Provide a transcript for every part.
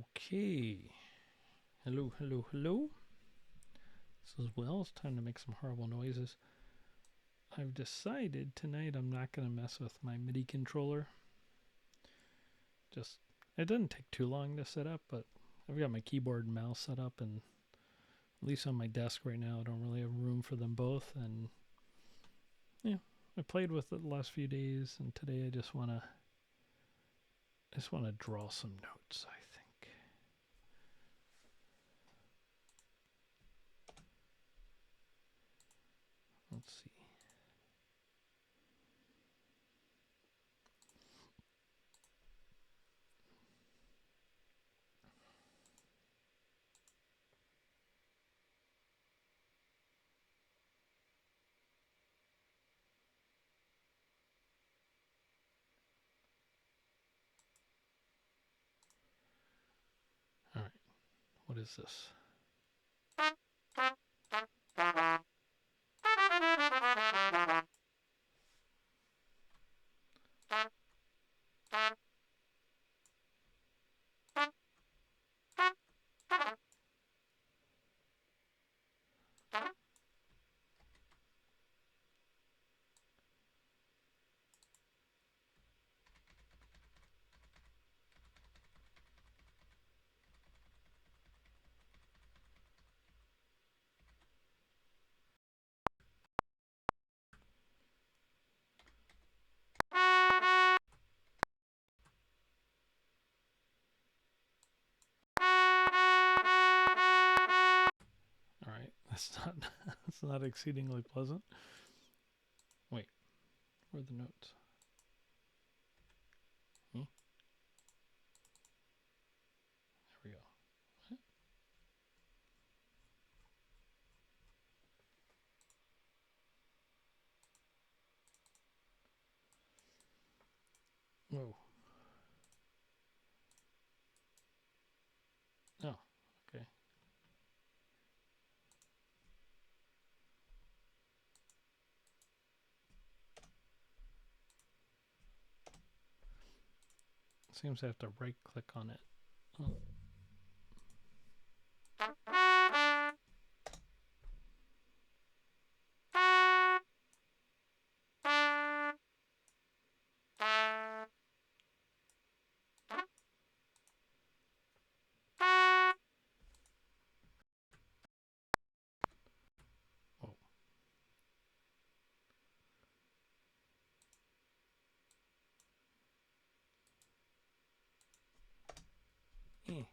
Okay. Hello, hello, hello. This is Will. It's time to make some horrible noises. I've decided tonight I'm not going to mess with my MIDI controller. It didn't take too long to set up, but I've got my keyboard and mouse set up, and at least on my desk right now, I don't really have room for them both. And yeah, I played with it the last few days, and today I just want to draw some notes, I think. Let's see. All right. What is this? All right. That's not exceedingly pleasant. Wait, where are the notes? There we go. Whoa. Oh, okay. Seems I have to right click on it. Oh. Oh. Eh.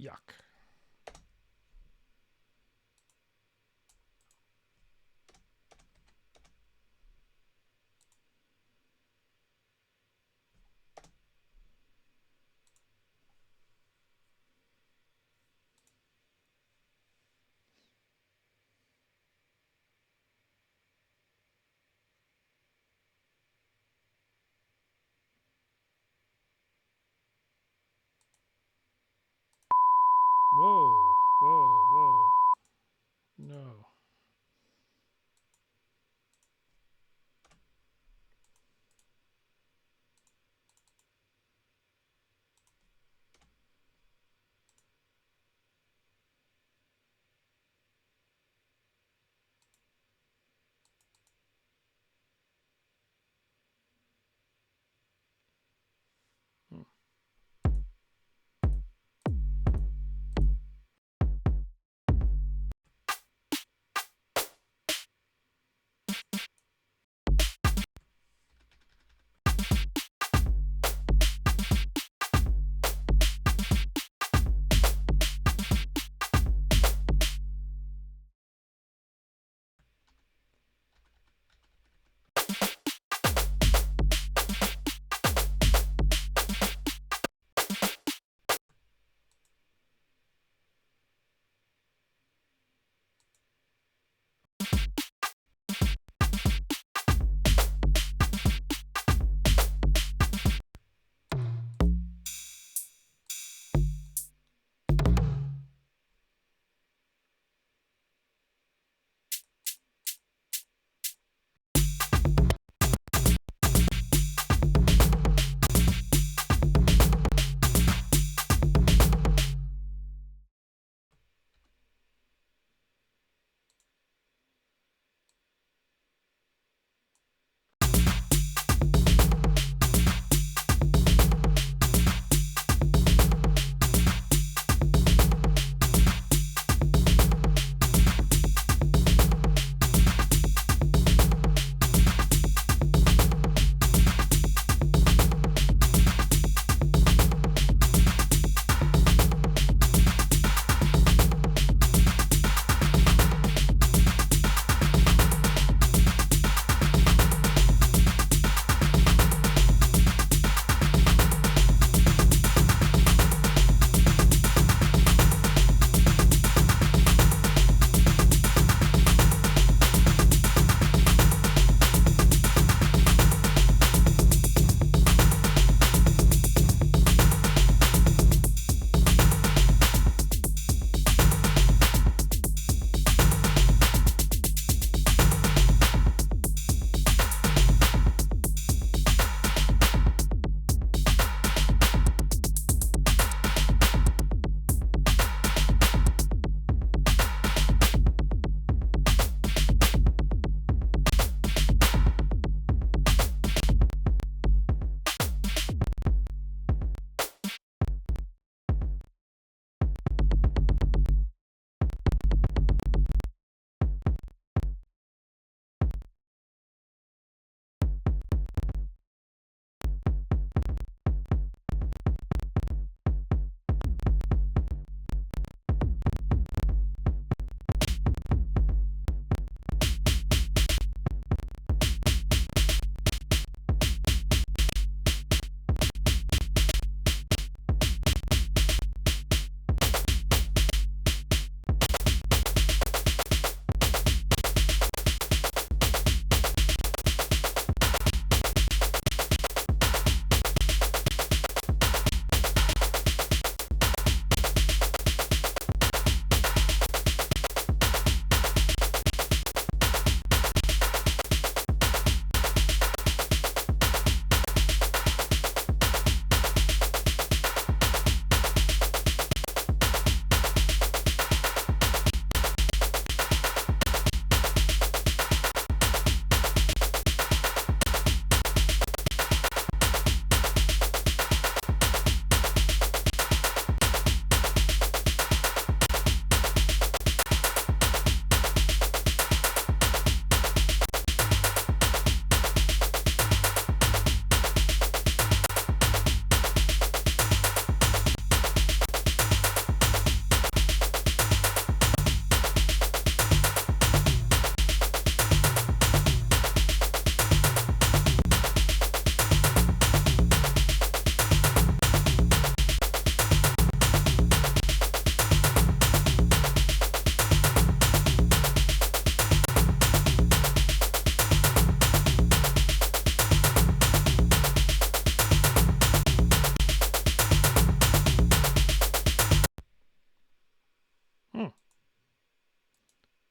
Yuck.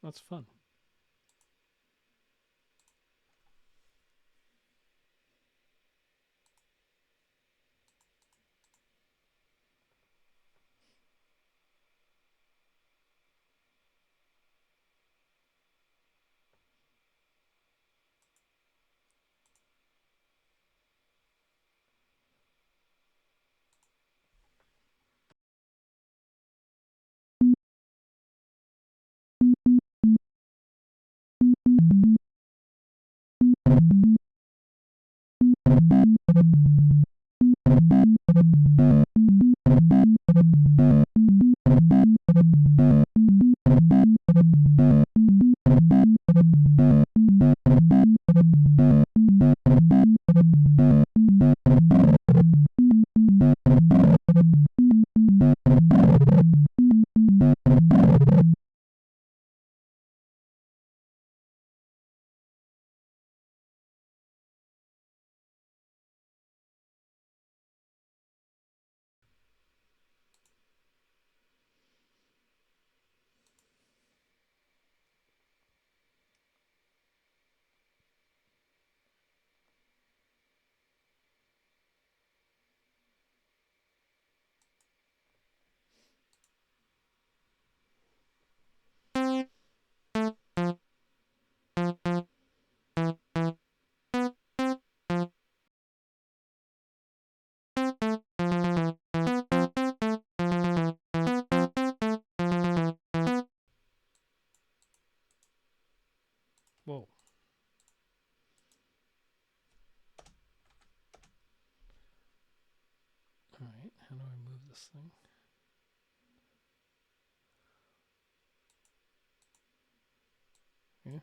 That's fun. Whoa. All right, how do I move this thing? Yeah.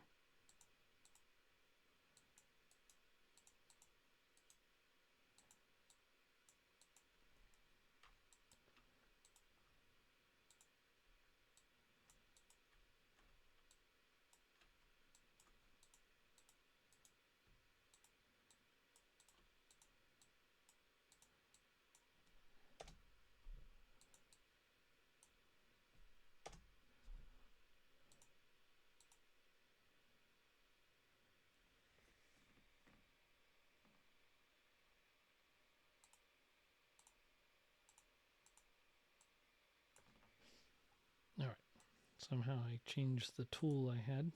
All right. Somehow I changed the tool I had.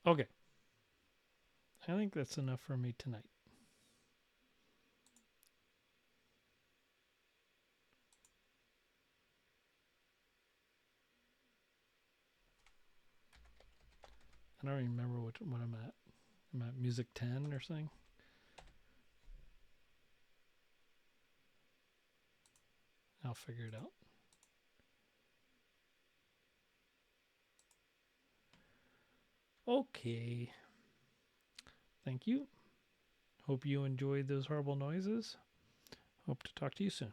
Okay. I think that's enough for me tonight. I don't even remember what I'm at. I'm at music 10 or something. I'll figure it out. Okay. Thank you. Hope you enjoyed those horrible noises. Hope to talk to you soon.